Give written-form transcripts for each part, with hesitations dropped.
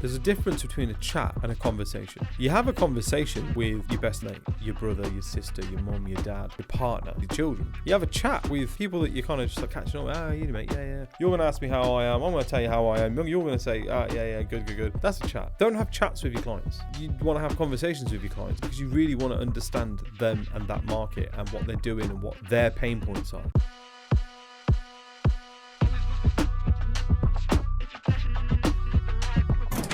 There's a difference between a chat and a conversation. You have a conversation with your best mate, your brother, your sister, your mum, your dad, your partner, your children. You have a chat with people that you're kind of just like catching up with. You mate, yeah. You're going to ask me how I am. I'm going to tell you how I am. You're going to say, yeah, good. That's a chat. Don't have chats with your clients. You want to have conversations with your clients because you really want to understand them and that market and what they're doing and what their pain points are.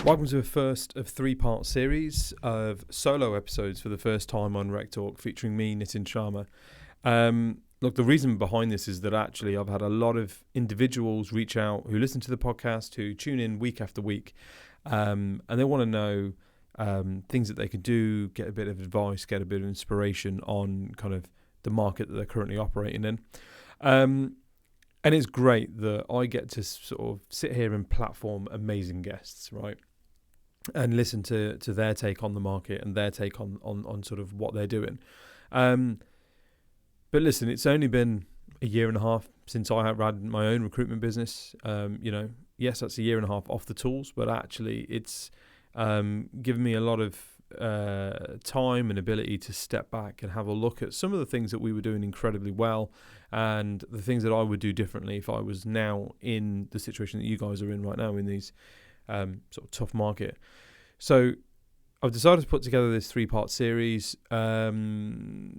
Welcome to the first of 3-part series of solo episodes for the first time on Rec Talk featuring me, Nitin Sharma. Look, the reason behind this is that actually I've had a lot of individuals reach out who listen to the podcast, who tune in week after week, and they want to know things that they can do, get a bit of advice, get a bit of inspiration on kind of the market that they're currently operating in. And it's great that I get to sort of sit here and platform amazing guests, right? And listen to their take on the market and their take on sort of what they're doing. But listen, it's only been a year and a half since I have had my own recruitment business. Yes, that's a year and a half off the tools, but actually it's given me a lot of time and ability to step back and have a look at some of the things that we were doing incredibly well and the things that I would do differently if I was now in the situation that you guys are in right now in these sort of tough market. So I've decided to put together this 3-part series,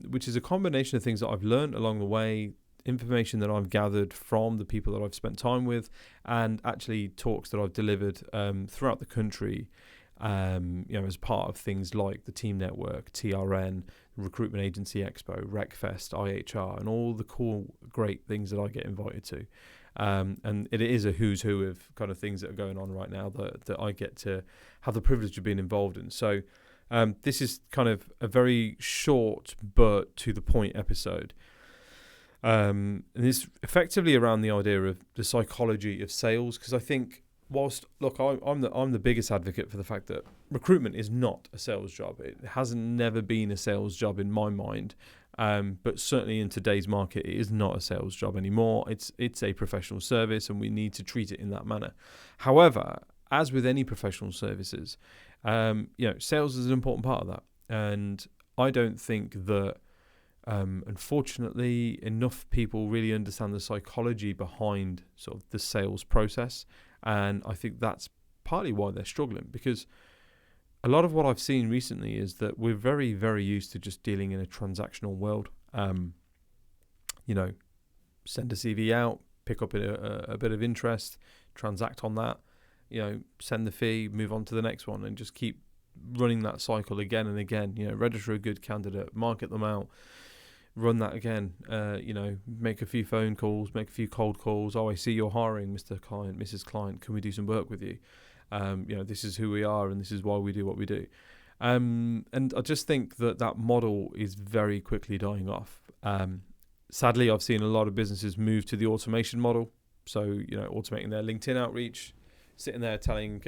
which is a combination of things that I've learned along the way, information that I've gathered from the people that I've spent time with, and actually talks that I've delivered throughout the country, as part of things like the Team Network, TRN, Recruitment Agency Expo, RecFest, IHR, and all the cool, great things that I get invited to. And it is a who's who of kind of things that are going on right now that I get to have the privilege of being involved in. So this is kind of a very short but to the point episode. And it's effectively around the idea of the psychology of sales, because I think whilst, look, I'm the biggest advocate for the fact that recruitment is not a sales job. It hasn't never been a sales job in my mind. But certainly in today's market, it is not a sales job anymore. It's a professional service, and we need to treat it in that manner. However, as with any professional services, sales is an important part of that. And I don't think that, unfortunately, enough people really understand the psychology behind sort of the sales process. And I think that's partly why they're struggling, because a lot of what I've seen recently is that we're very, very used to just dealing in a transactional world. Send a CV out, pick up a bit of interest, transact on that, send the fee, move on to the next one, and just keep running that cycle again and again. Register a good candidate, market them out, run that again, make a few phone calls, make a few cold calls. Oh, I see you're hiring, Mr. Client, Mrs. Client. Can we do some work with you? This is who we are and this is why we do what we do. And I just think that model is very quickly dying off. Sadly, I've seen a lot of businesses move to the automation model. So, automating their LinkedIn outreach, sitting there telling,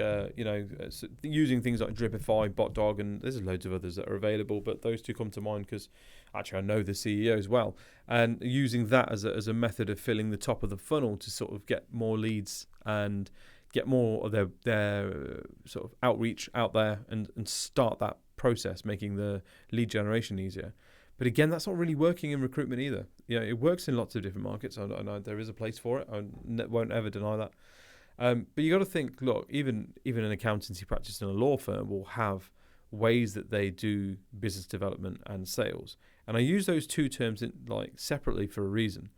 using things like Dripify, BotDog, and there's loads of others that are available, but those two come to mind because actually I know the CEO as well, and using that as a method of filling the top of the funnel to sort of get more leads and get more of their sort of outreach out there and start that process, making the lead generation easier. But again, that's not really working in recruitment either. It works in lots of different markets. I know there is a place for it. I won't ever deny that. But you got to think, look, even an accountancy practice and a law firm will have ways that they do business development and sales. And I use those two terms separately for a reason.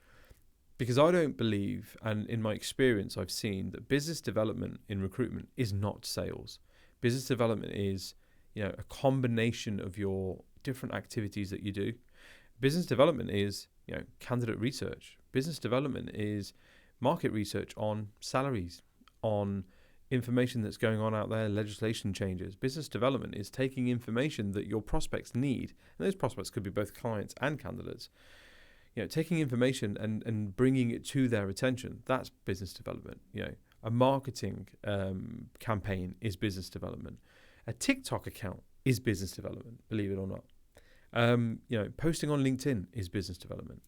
Because I don't believe, and in my experience I've seen, that business development in recruitment is not sales. Business development is, a combination of your different activities that you do. Business development is, candidate research. Business development is market research on salaries, on information that's going on out there, legislation changes. Business development is taking information that your prospects need, and those prospects could be both clients and candidates. Taking information and bringing it to their attention, that's business development. A marketing campaign is business development. A TikTok account is business development, believe it or not. Posting on LinkedIn is business development.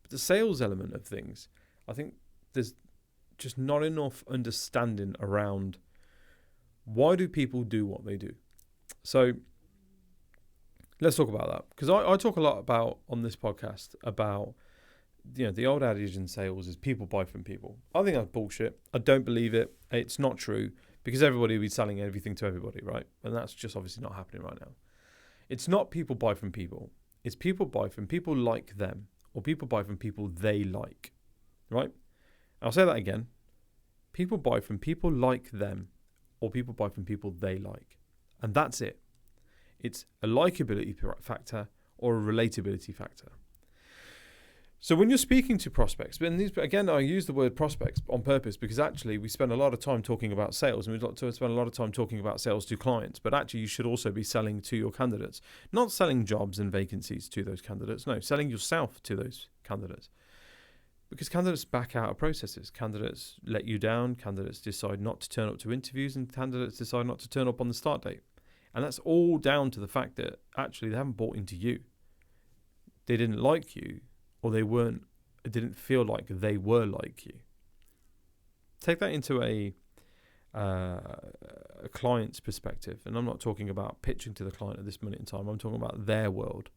But the sales element of things, I think there's just not enough understanding around Why do people do what they do? So let's talk about that, because I talk a lot about on this podcast about, the old adage in sales is people buy from people. I think that's bullshit. I don't believe it. It's not true, because everybody will be selling everything to everybody, right? And that's just obviously not happening right now. It's not people buy from people. It's people buy from people like them, or people buy from people they like, right? I'll say that again. People buy from people like them, or people buy from people they like. And that's it. It's a likability factor or a relatability factor. So when you're speaking to prospects, and these, again, I use the word prospects on purpose because actually we spend a lot of time talking about sales, and we'd like to spend a lot of time talking about sales to clients, but actually you should also be selling to your candidates, not selling jobs and vacancies to those candidates. No, selling yourself to those candidates, because candidates back out of processes. Candidates let you down. Candidates decide not to turn up to interviews, and candidates decide not to turn up on the start date. And that's all down to the fact that actually they haven't bought into you. They didn't like you, or it didn't feel like they were like you. Take that into a client's perspective. And I'm not talking about pitching to the client at this minute in time. I'm talking about their world.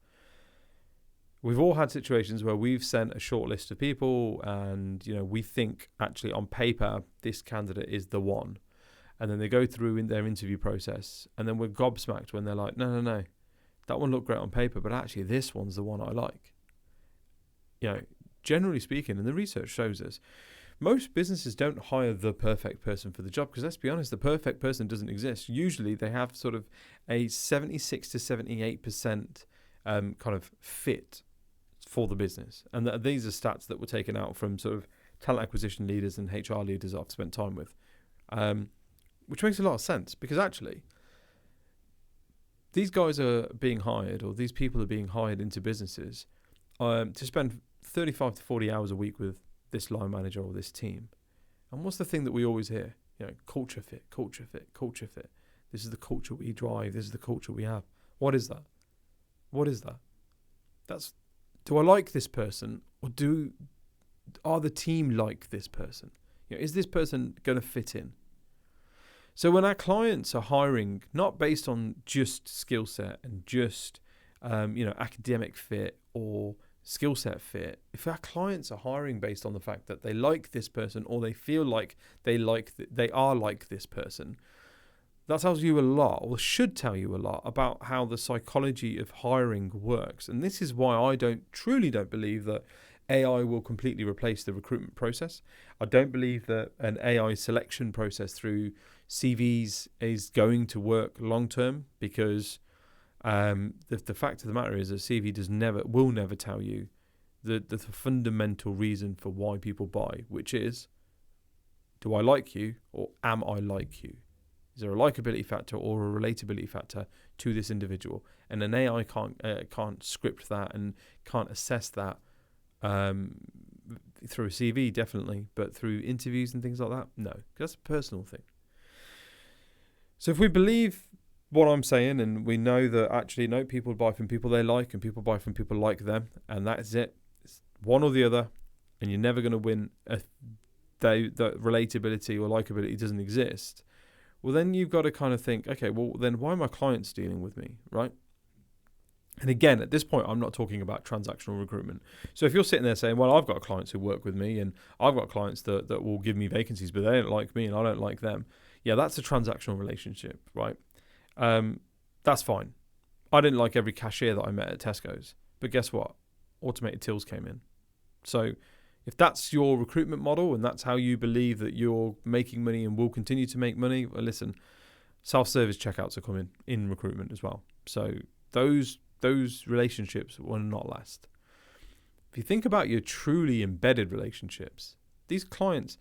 We've all had situations where we've sent a short list of people and, we think actually on paper, this candidate is the one. And then they go through in their interview process, and then we're gobsmacked when they're like, no, that one looked great on paper, but actually this one's the one I like. Generally speaking, and the research shows us, most businesses don't hire the perfect person for the job, because let's be honest, the perfect person doesn't exist. Usually they have sort of a 76 to 78% kind of fit for the business. And these are stats that were taken out from sort of talent acquisition leaders and HR leaders I've spent time with, which makes a lot of sense, because actually these guys are being hired, or these people are being hired into businesses to spend 35 to 40 hours a week with this line manager or this team. And what's the thing that we always hear? Culture fit, culture fit, culture fit. This is the culture we drive. This is the culture we have. What is that? What is that? Do I like this person, or are the team like this person? Is this person going to fit in? So when our clients are hiring, not based on just skill set and just academic fit or skill set fit, if our clients are hiring based on the fact that they like this person, or they feel like they are like this person, that tells you a lot, or should tell you a lot, about how the psychology of hiring works. And this is why I truly don't believe that AI will completely replace the recruitment process. I don't believe that an AI selection process through CVs is going to work long term, because the fact of the matter is a CV will never tell you the fundamental reason for why people buy, which is, do I like you, or am I like you? Is there a likability factor or a relatability factor to this individual? And an AI can't script that and can't assess that through a CV, definitely, but through interviews and things like that, no, because that's a personal thing. So if we believe what I'm saying, and we know that actually, no, people buy from people they like, and people buy from people like them, and that's it. It's one or the other, and you're never going to win if that relatability or likability doesn't exist. Well, then you've got to kind of think, okay, well, then why are my clients dealing with me, right? And again, at this point, I'm not talking about transactional recruitment. So if you're sitting there saying, well, I've got clients who work with me, and I've got clients that will give me vacancies, but they don't like me and I don't like them. Yeah, that's a transactional relationship, right? That's fine. I didn't like every cashier that I met at Tesco's, but guess what? Automated tills came in. So if that's your recruitment model, and that's how you believe that you're making money and will continue to make money, well, listen, self-service checkouts are coming in recruitment as well. So those relationships will not last. If you think about your truly embedded relationships, these clients,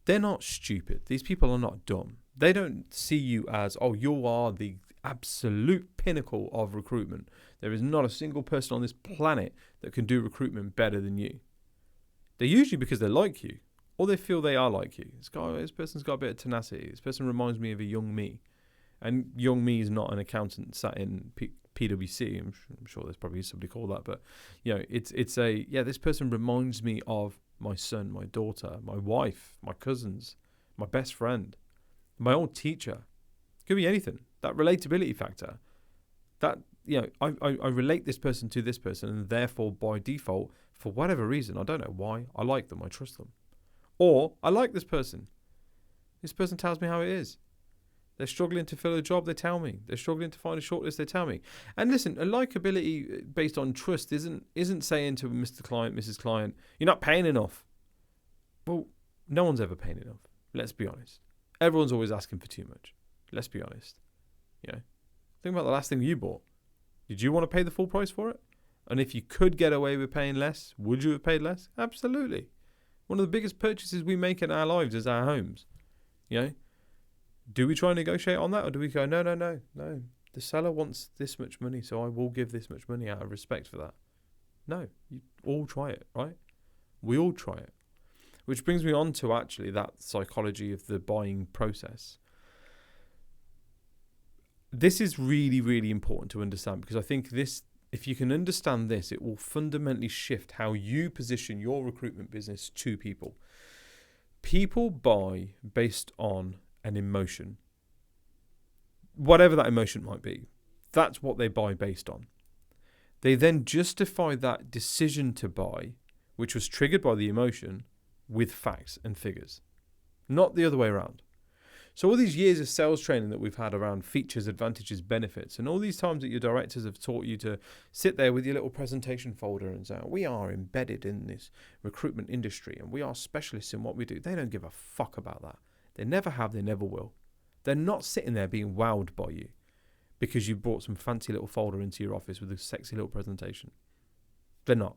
they're not stupid. These people are not dumb. They don't see you as, oh, you are the absolute pinnacle of recruitment. There is not a single person on this planet that can do recruitment better than you. They're usually because they like you, or they feel they are like you. This person's got a bit of tenacity. This person reminds me of a young me. And young me is not an accountant sat in PwC. I'm sure there's probably somebody called that, but this person reminds me of my son, my daughter, my wife, my cousins, my best friend, my old teacher. Could be anything. That relatability factor. That, I relate this person to this person, and therefore by default, for whatever reason, I don't know why, I like them, I trust them. Or I like this person. This person tells me how it is. They're struggling to fill a job, they tell me. They're struggling to find a shortlist, they tell me. And listen, a likability based on trust isn't saying to Mr. Client, Mrs. Client, you're not paying enough. Well, no one's ever paying enough. Let's be honest. Everyone's always asking for too much. Let's be honest. Think about the last thing you bought. Did you want to pay the full price for it? And if you could get away with paying less, would you have paid less? Absolutely. One of the biggest purchases we make in our lives is our homes. Do we try and negotiate on that, or do we go, no, the seller wants this much money, so I will give this much money out of respect for that? No, you all try it, right? We all try it. Which brings me on to actually that psychology of the buying process. This is really, really important to understand, because I think this, if you can understand this, it will fundamentally shift how you position your recruitment business to people. People buy based on an emotion. Whatever that emotion might be, that's what they buy based on. They then justify that decision to buy, which was triggered by the emotion, with facts and figures, not the other way around. So all these years of sales training that we've had around features, advantages, benefits, and all these times that your directors have taught you to sit there with your little presentation folder and say, we are embedded in this recruitment industry and we are specialists in what we do. They don't give a fuck about that. They never have, they never will. They're not sitting there being wowed by you because you brought some fancy little folder into your office with a sexy little presentation. They're not.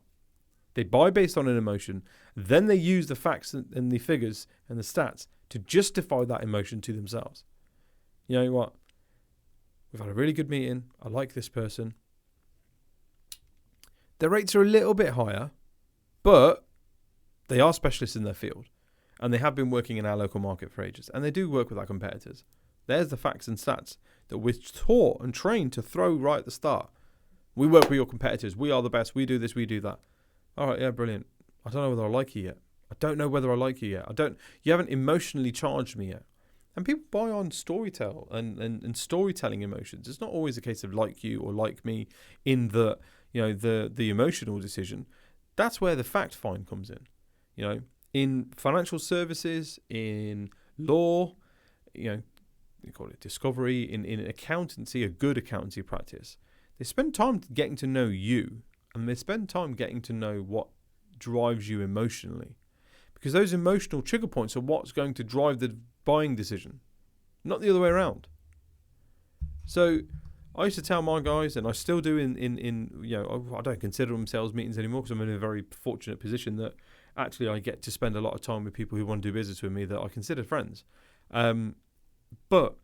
They buy based on an emotion, then they use the facts and the figures and the stats to justify that emotion to themselves. You know what? We've had a really good meeting. I like this person. Their rates are a little bit higher, but they are specialists in their field. And they have been working in our local market for ages. And they do work with our competitors. There's the facts and stats that we're taught and trained to throw right at the start. We work with your competitors. We are the best. We do this, we do that. All right, yeah, brilliant. I don't know whether I like you yet. You haven't emotionally charged me yet. And people buy on storytelling and storytelling emotions. It's not always a case of like you or like me in the emotional decision. That's where the fact find comes in. In financial services, in law, you call it discovery, in accountancy, a good accountancy practice. They spend time getting to know you, and they spend time getting to know what drives you emotionally. Because those emotional trigger points are what's going to drive the buying decision, not the other way around. So I used to tell my guys, and I still do I don't consider them sales meetings anymore because I'm in a very fortunate position that actually I get to spend a lot of time with people who want to do business with me that I consider friends. But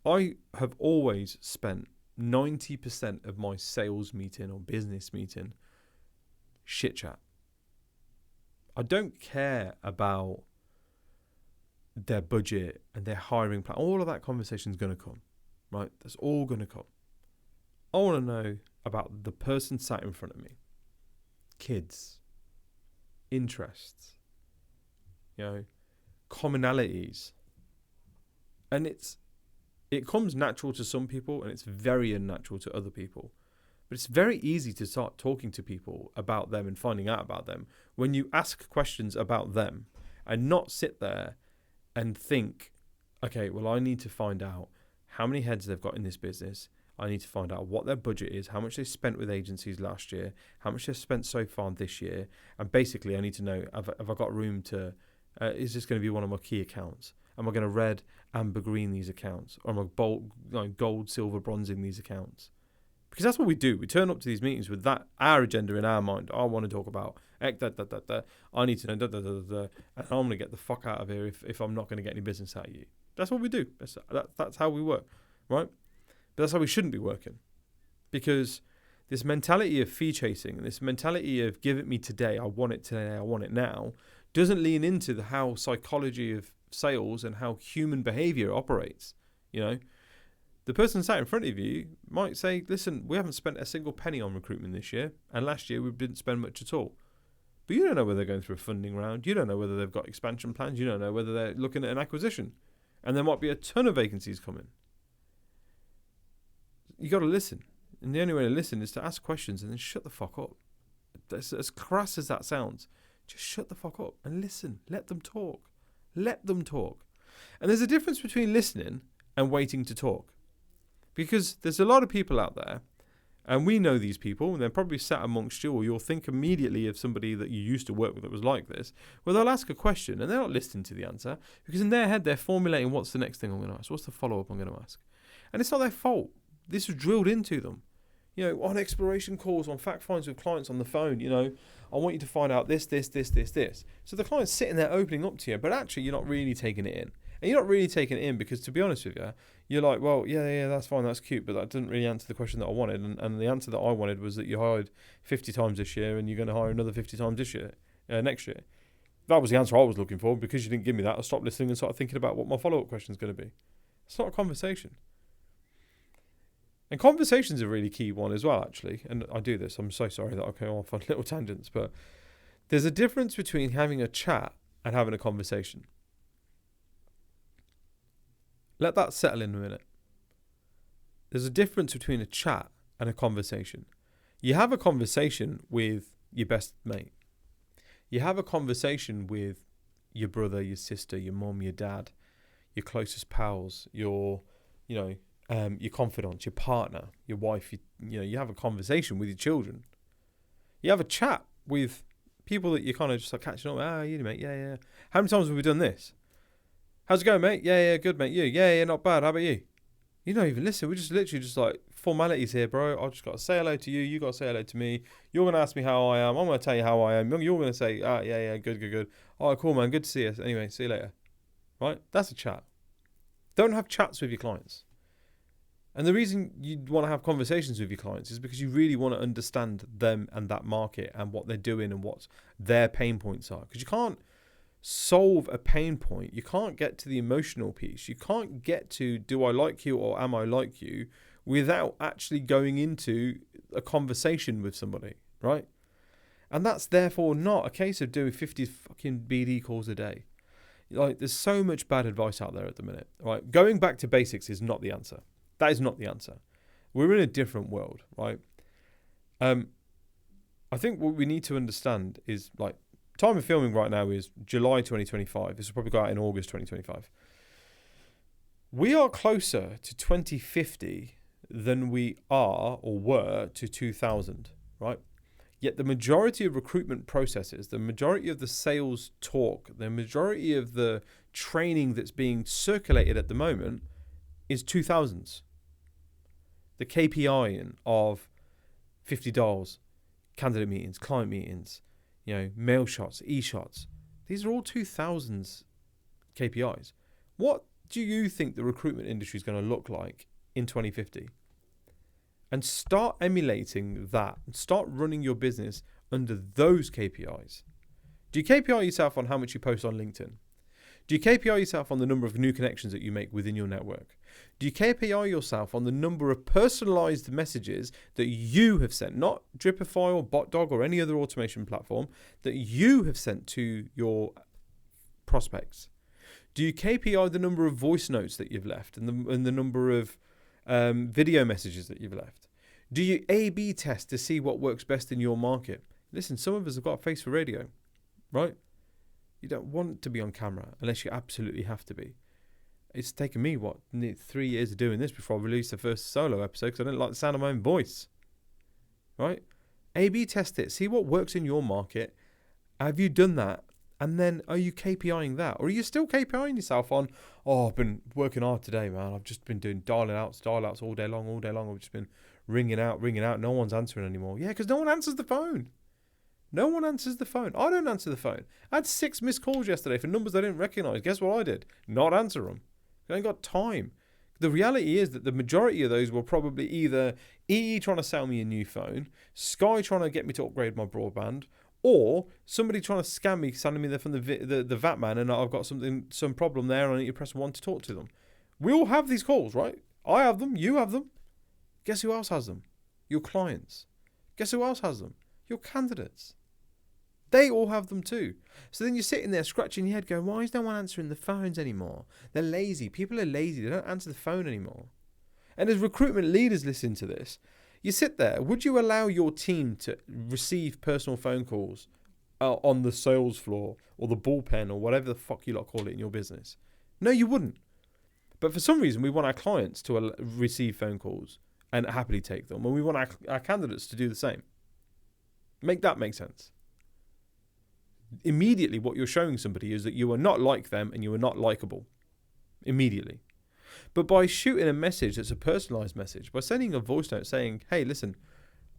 I have always spent 90% of my sales meeting or business meeting shit chat. I don't care about their budget and their hiring plan. All of that conversation is going to come, right? That's all going to come. I want to know about the person sat in front of me. Kids, interests, commonalities. And it comes natural to some people and it's very unnatural to other people. But it's very easy to start talking to people about them and finding out about them when you ask questions about them and not sit there and think, okay, well, I need to find out how many heads they've got in this business. I need to find out what their budget is, how much they spent with agencies last year, how much they've spent so far this year. And basically, I need to know, have I got room to, is this going to be one of my key accounts? Am I going to red, amber, green these accounts? Or am I gold, silver, bronzing these accounts? Because that's what we do. We turn up to these meetings with our agenda in our mind. I want to talk about I need to know and I'm going to get the fuck out of here if I'm not going to get any business out of you. That's what we do. That's how we work, right? But that's how we shouldn't be working. Because this mentality of fee chasing, this mentality of give it me today, I want it today, I want it now, doesn't lean into how psychology of sales and how human behavior operates. The person sat in front of you might say, listen, we haven't spent a single penny on recruitment this year, and last year we didn't spend much at all. But you don't know whether they're going through a funding round. You don't know whether they've got expansion plans. You don't know whether they're looking at an acquisition. And there might be a ton of vacancies coming. you got to listen. And the only way to listen is to ask questions and then shut the fuck up. As crass as that sounds, just shut the fuck up and listen. Let them talk. Let them talk. And there's a difference between listening and waiting to talk. Because there's a lot of people out there, and we know these people, and they're probably sat amongst you, or you'll think immediately of somebody that you used to work with that was like this, where they'll ask a question and they're not listening to the answer, because in their head they're formulating what's the next thing I'm going to ask, what's the follow-up I'm going to ask. And it's not their fault. This was drilled into them. You know, on exploration calls, on fact finds with clients on the phone, you know, I want you to find out this. So the client's sitting there opening up to you, but actually you're not really taking it in. And you're not really taking it in because, to be honest with you, you're like, well, yeah, that's fine, that's cute, but that didn't really answer the question that I wanted. And the answer that I wanted was that you hired 50 times this year and you're going to hire another 50 times this year, next year. That was the answer I was looking for. Because you didn't give me that, I stopped listening and started thinking about what my follow-up question is going to be. It's not a conversation. And conversation's a really key one as well, actually. And I do this. I'm so sorry that I go off on little tangents, but there's a difference between having a chat and having a conversation. Let that settle in a minute. There's a difference between a chat and a conversation. You have a conversation with your best mate. You have a conversation with your brother, your sister, your mum, your dad, your closest pals, your confidant, your partner, your wife. You have a conversation with your children. You have a chat with people that you kind of just like catching up. You mate, yeah. How many times have we done this? How's it going, mate? Yeah, good, mate. You? Yeah, not bad. How about you? You don't even listen. We're just literally just like formalities here, bro. I've just got to say hello to you. You got to say hello to me. You're going to ask me how I am. I'm going to tell you how I am. You're going to say, yeah, good. All right, cool, man. Good to see you. Anyway, see you later. Right? That's a chat. Don't have chats with your clients. And the reason you want to have conversations with your clients is because you really want to understand them and that market and what they're doing and what their pain points are. Because you can't solve a pain point. You can't get to the emotional piece. You can't get to, do I like you or am I like you, without actually going into a conversation with somebody, right? And that's therefore not a case of doing 50 fucking BD calls a day. Like, there's so much bad advice out there at the minute, right? Going back to basics is not the answer. That is not the answer. We're in a different world, right? I think what we need to understand is, like, time of filming right now is July 2025. This will probably go out in August 2025. We are closer to 2050 than we are or were to 2000, right? Yet the majority of recruitment processes, the majority of the sales talk, the majority of the training that's being circulated at the moment is 2000s. The KPI of 50 dials, candidate meetings, client meetings, mail shots, e-shots. These are all 2000s KPIs. What do you think the recruitment industry is going to look like in 2050? And start emulating that and start running your business under those KPIs. Do you KPI yourself on how much you post on LinkedIn? Do you KPI yourself on the number of new connections that you make within your network? Do you KPI yourself on the number of personalized messages that you have sent, not Dripify or BotDog or any other automation platform, that you have sent to your prospects? Do you KPI the number of voice notes that you've left and the number of video messages that you've left? Do you A/B test to see what works best in your market? Listen, some of us have got a face for radio, right? You don't want to be on camera unless you absolutely have to be. It's taken me, 3 years of doing this before I released the first solo episode because I didn't like the sound of my own voice. Right? A/B test it. See what works in your market. Have you done that? And then are you KPIing that? Or are you still KPIing yourself on, I've been working hard today, man. I've just been doing dial outs all day long. I've just been ringing out. No one's answering anymore. Yeah, because no one answers the phone. No one answers the phone. I don't answer the phone. I had 6 missed calls yesterday for numbers I didn't recognise. Guess what I did? Not answer them. I ain't got time. The reality is that the majority of those were probably either EE trying to sell me a new phone, Sky trying to get me to upgrade my broadband, or somebody trying to scam me, sending me from the VAT man, and I've got some problem there, and I need to press 1 to talk to them. We all have these calls, right? I have them. You have them. Guess who else has them? Your clients. Guess who else has them? Your candidates. They all have them too. So then you're sitting there scratching your head going, why is no one answering the phones anymore? They're lazy. People are lazy. They don't answer the phone anymore. And as recruitment leaders listen to this, you sit there, would you allow your team to receive personal phone calls on the sales floor or the bullpen or whatever the fuck you lot call it in your business? No, you wouldn't. But for some reason, we want our clients to receive phone calls and happily take them, and we want our candidates to do the same. Make that make sense. Immediately, what you're showing somebody is that you are not like them and you are not likable. Immediately. But by shooting a message that's a personalized message, by sending a voice note saying, hey, listen,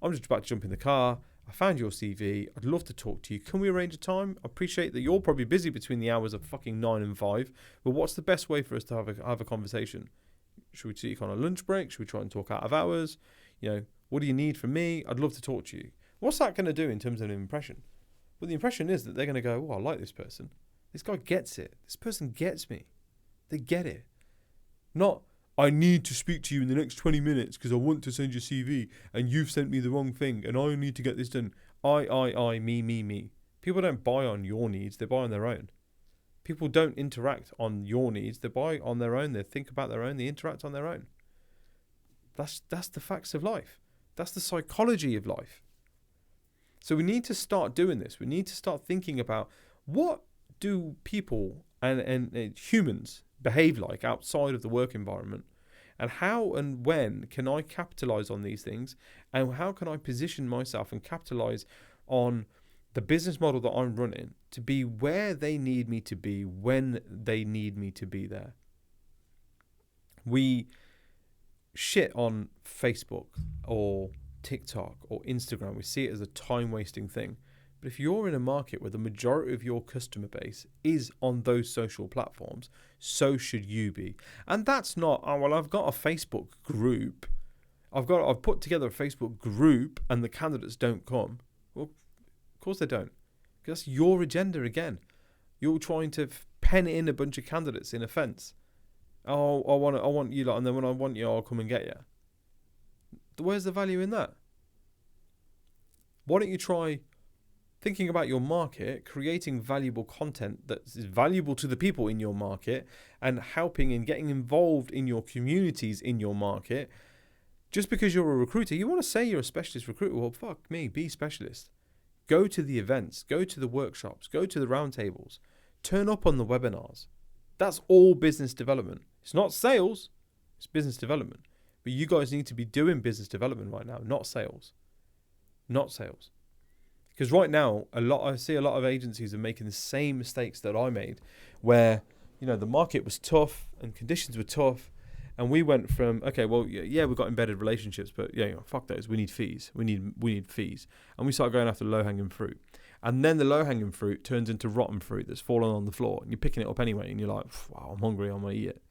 I'm just about to jump in the car. I found your CV. I'd love to talk to you. Can we arrange a time? I appreciate that you're probably busy between the hours of fucking 9 and 5. But what's the best way for us to have a conversation? Should we speak on a lunch break? Should we try and talk out of hours? What do you need from me? I'd love to talk to you. What's that going to do in terms of an impression? Well, the impression is that they're going to go, oh, I like this person. This guy gets it. This person gets me. They get it. Not, I need to speak to you in the next 20 minutes because I want to send you a CV and you've sent me the wrong thing and I need to get this done. I, me. People don't buy on your needs, they buy on their own. People don't interact on your needs, they buy on their own, they think about their own, they interact on their own. That's the facts of life. That's the psychology of life. So we need to start doing this. We need to start thinking about what do people and humans behave like outside of the work environment, and how and when can I capitalize on these things, and how can I position myself and capitalize on the business model that I'm running to be where they need me to be when they need me to be there. We shit on Facebook or TikTok or Instagram. We see it as a time-wasting thing. But if you're in a market where the majority of your customer base is on those social platforms, so should you be. And that's not, oh, well, I've got a Facebook group. I've put together a Facebook group and the candidates don't come. Well, of course they don't. Because that's your agenda again. You're trying to pen in a bunch of candidates in a fence. Oh, I want you lot, and then when I want you, I'll come and get you. Where's the value in that? Why don't you try thinking about your market, creating valuable content that is valuable to the people in your market, and helping and getting involved in your communities in your market. Just because you're a recruiter, you want to say you're a specialist recruiter. Well, fuck me, be specialist. Go to the events, go to the workshops, go to the roundtables, turn up on the webinars. That's all business development. It's not sales, it's business development. But you guys need to be doing business development right now, not sales. Not sales. Because right now, I see a lot of agencies are making the same mistakes that I made, where the market was tough and conditions were tough, and we went from we've got embedded relationships, but fuck those. We need fees. We need fees, and we start going after low hanging fruit, and then the low hanging fruit turns into rotten fruit that's fallen on the floor, and you're picking it up anyway, and you're like, wow, I'm hungry, I'm gonna eat it.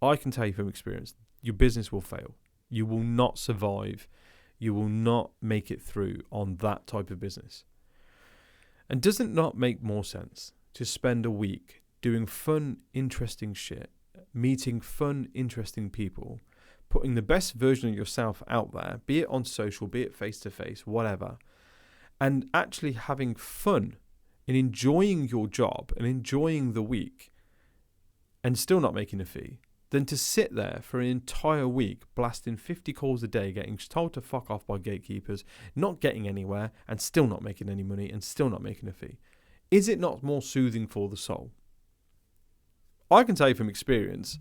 I can tell you from experience, your business will fail. You will not survive. You will not make it through on that type of business. And does it not make more sense to spend a week doing fun, interesting shit, meeting fun, interesting people, putting the best version of yourself out there, be it on social, be it face-to-face, whatever, and actually having fun and enjoying your job and enjoying the week and still not making a fee, than to sit there for an entire week blasting 50 calls a day, getting told to fuck off by gatekeepers, not getting anywhere, and still not making any money, and still not making a fee? Is it not more soothing for the soul? I can tell you from experience,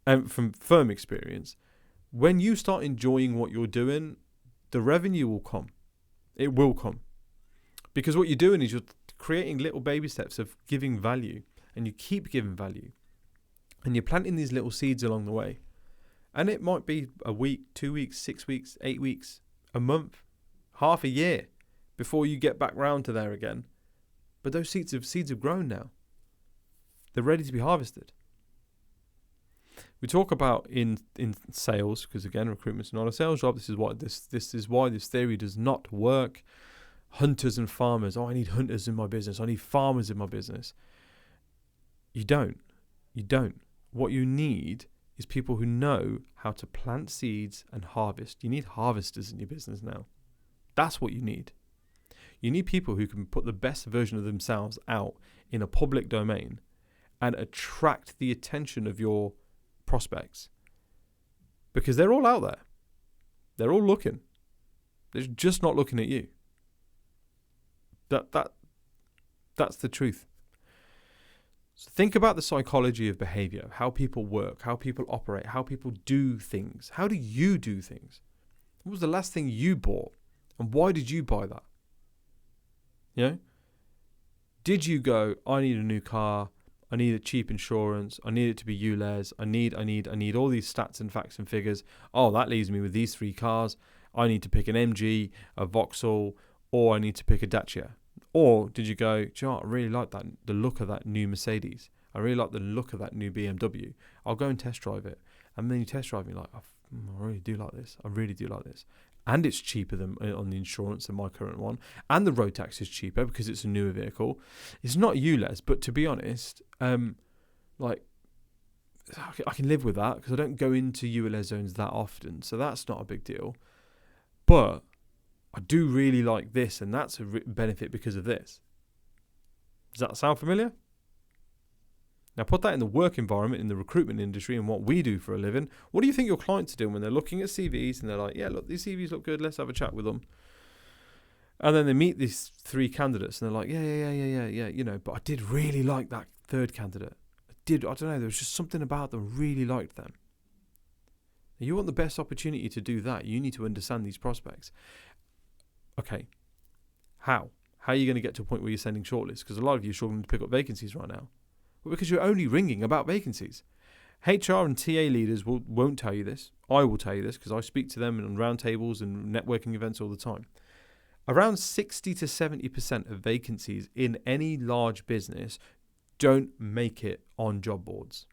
and from firm experience, when you start enjoying what you're doing, the revenue will come. It will come. Because what you're doing is you're creating little baby steps of giving value, and you keep giving value. And you're planting these little seeds along the way. And it might be a week, 2 weeks, 6 weeks, 8 weeks, a month, half a year before you get back round to there again. But those seeds have grown now. They're ready to be harvested. We talk about in sales, because again, recruitment's not a sales job. This is why this theory does not work. Hunters and farmers. Oh, I need hunters in my business. I need farmers in my business. You don't. What you need is people who know how to plant seeds and harvest. You need harvesters in your business now. That's what you need. You need people who can put the best version of themselves out in a public domain and attract the attention of your prospects Because they're all out there. They're all looking. They're just not looking at you. That's the truth. So think about the psychology of behavior, how people work, how people operate, how people do things. How do you do things? What was the last thing you bought? And why did you buy that? You know? Did you go, I need a new car, I need a cheap insurance, I need it to be ULEZ, I need all these stats and facts and figures. Oh, that leaves me with these 3 cars. I need to pick an MG, a Vauxhall, or I need to pick a Dacia. Or did you go, do you know what, I really like the look of that new Mercedes. I really like the look of that new BMW. I'll go and test drive it. And then you test drive and you're like, I really do like this. I really do like this. And it's cheaper than on the insurance than my current one. And the road tax is cheaper because it's a newer vehicle. It's not ULEZ, but to be honest, like, I can live with that because I don't go into ULEZ zones that often. So that's not a big deal. But I do really like this, and that's a benefit because of this. Does that sound familiar? Now put that in the work environment, in the recruitment industry, and what we do for a living. What do you think your clients are doing when they're looking at CVs and they're like, yeah, look, these CVs look good, let's have a chat with them. And then they meet these 3 candidates and they're like, yeah, you know, but I did really like that 3rd candidate. I don't know, there was just something about them, really liked them. You want the best opportunity to do that, you need to understand these prospects. Okay, how? How are you going to get to a point where you're sending shortlists? Because a lot of you are struggling to pick up vacancies right now. Well, because you're only ringing about vacancies. HR and TA leaders won't tell you this. I will tell you this because I speak to them on roundtables and networking events all the time. Around 60 to 70% of vacancies in any large business don't make it on job boards.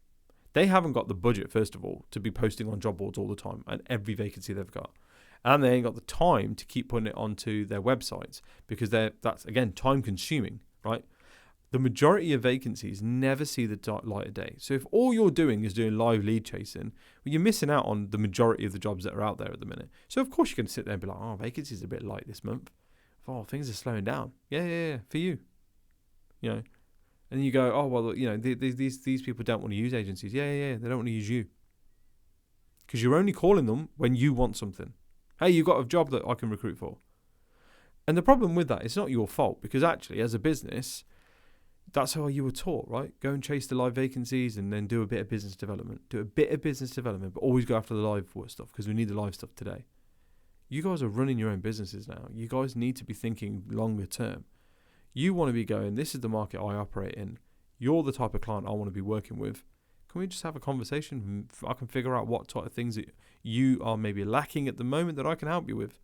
They haven't got the budget, first of all, to be posting on job boards all the time and every vacancy they've got. And they ain't got the time to keep putting it onto their websites because that's, again, time consuming, right? The majority of vacancies never see the light of day. So if all you're doing is doing live lead chasing, well, you're missing out on the majority of the jobs that are out there at the minute. So of course you're going to sit there and be like, oh, vacancies are a bit light this month. Oh, things are slowing down. Yeah, for you. You know, and you go, oh, well, you know, these people don't want to use agencies. Yeah, they don't want to use you. Because you're only calling them when you want something. Hey, you've got a job that I can recruit for. And the problem with that, it's not your fault because actually as a business, that's how you were taught, right? Go and chase the live vacancies and then do a bit of business development. Do a bit of business development, but always go after the live stuff because we need the live stuff today. You guys are running your own businesses now. You guys need to be thinking longer term. You want to be going, this is the market I operate in. You're the type of client I want to be working with. Can we just have a conversation? I can figure out what type of things that you are maybe lacking at the moment that I can help you with.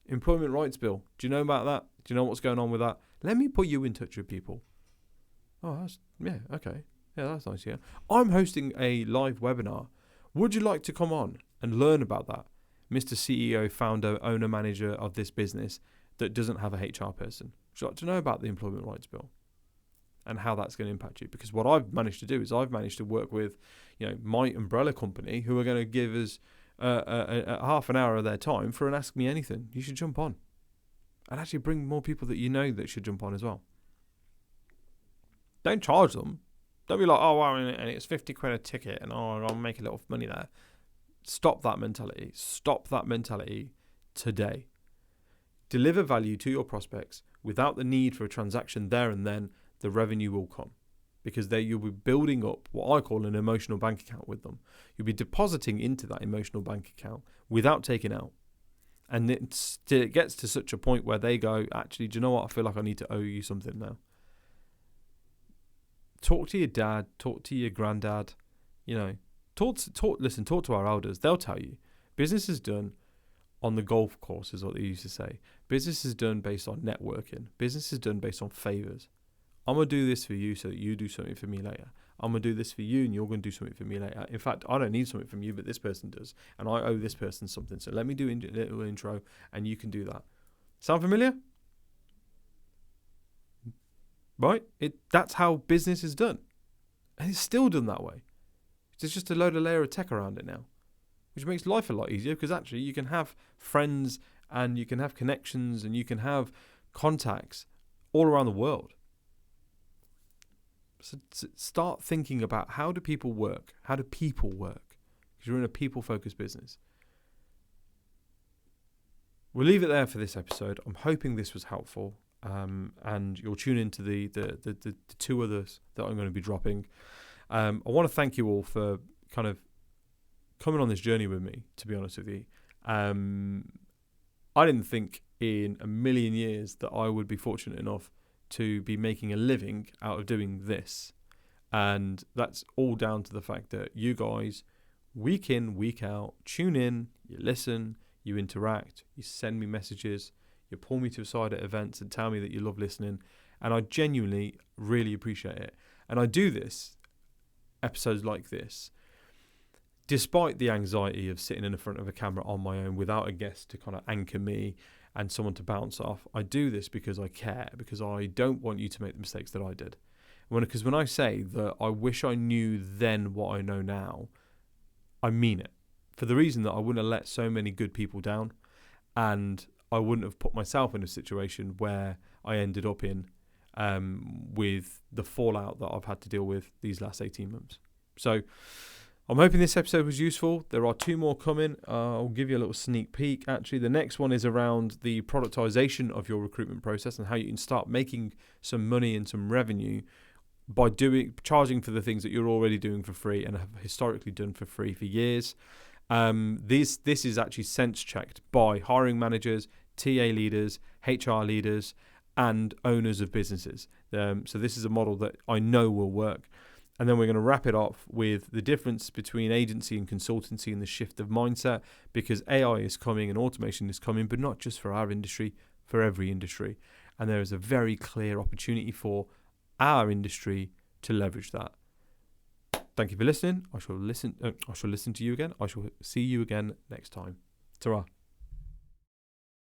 Employment rights bill. Do you know about that? Do you know what's going on with that? Let me put you in touch with people. Oh, okay. Yeah, that's nice, yeah. I'm hosting a live webinar. Would you like to come on and learn about that? Mr. CEO, founder, owner, manager of this business that doesn't have a HR person. Would you like to know about the employment rights bill and how that's going to impact you? Because what I've managed to do is I've managed to work with, you know, my umbrella company who are going to give us a half an hour of their time for an Ask Me Anything. You should jump on and actually bring more people that you know that should jump on as well. Don't charge them. Don't be like, oh, well, and it's 50 quid a ticket and oh, I'll make a little money there. Stop that mentality. Stop that mentality today. Deliver value to your prospects without the need for a transaction there and then. The revenue will come because you'll be building up what I call an emotional bank account with them. You'll be depositing into that emotional bank account without taking out. And it gets to such a point where they go, actually, do you know what? I feel like I need to owe you something now. Talk to your dad, talk to your granddad, you know, talk to our elders. They'll tell you. Business is done on the golf course is what they used to say. Business is done based on networking. Business is done based on favors. I'm going to do this for you so that you do something for me later. I'm going to do this for you and you're going to do something for me later. In fact, I don't need something from you, but this person does. And I owe this person something. So let me do a little intro and you can do that. Sound familiar? Right? That's how business is done. And it's still done that way. There's just a layer of tech around it now, which makes life a lot easier because actually you can have friends and you can have connections and you can have contacts all around the world. So start thinking about how do people work? How do people work? Because because you're in a people-focused business. We'll leave it there for this episode. I'm hoping this was helpful, and you'll tune into the 2 others that I'm going to be dropping. I want to thank you all for kind of coming on this journey with me, to be honest with you. I didn't think in a million years that I would be fortunate enough to be making a living out of doing this. And that's all down to the fact that you guys, week in, week out, tune in, you listen, you interact, you send me messages, you pull me to the side at events and tell me that you love listening. And I genuinely really appreciate it. And I do this, episodes like this, despite the anxiety of sitting in the front of a camera on my own without a guest to kind of anchor me and someone to bounce off. I do this because I care, because I don't want you to make the mistakes that I did. Because when I say that I wish I knew then what I know now, I mean it. For the reason that I wouldn't have let so many good people down, and I wouldn't have put myself in a situation where I ended up in with the fallout that I've had to deal with these last 18 months. So I'm hoping this episode was useful. There are 2 more coming. I'll give you a little sneak peek. Actually, the next one is around the productization of your recruitment process and how you can start making some money and some revenue by charging for the things that you're already doing for free and have historically done for free for years. This is actually sense checked by hiring managers, TA leaders, HR leaders, and owners of businesses. So this is a model that I know will work. And then we're going to wrap it off with the difference between agency and consultancy and the shift of mindset, because AI is coming and automation is coming, but not just for our industry, for every industry. And there is a very clear opportunity for our industry to leverage that. Thank you for listening. I shall listen to you again. I shall see you again next time. Ta-ra.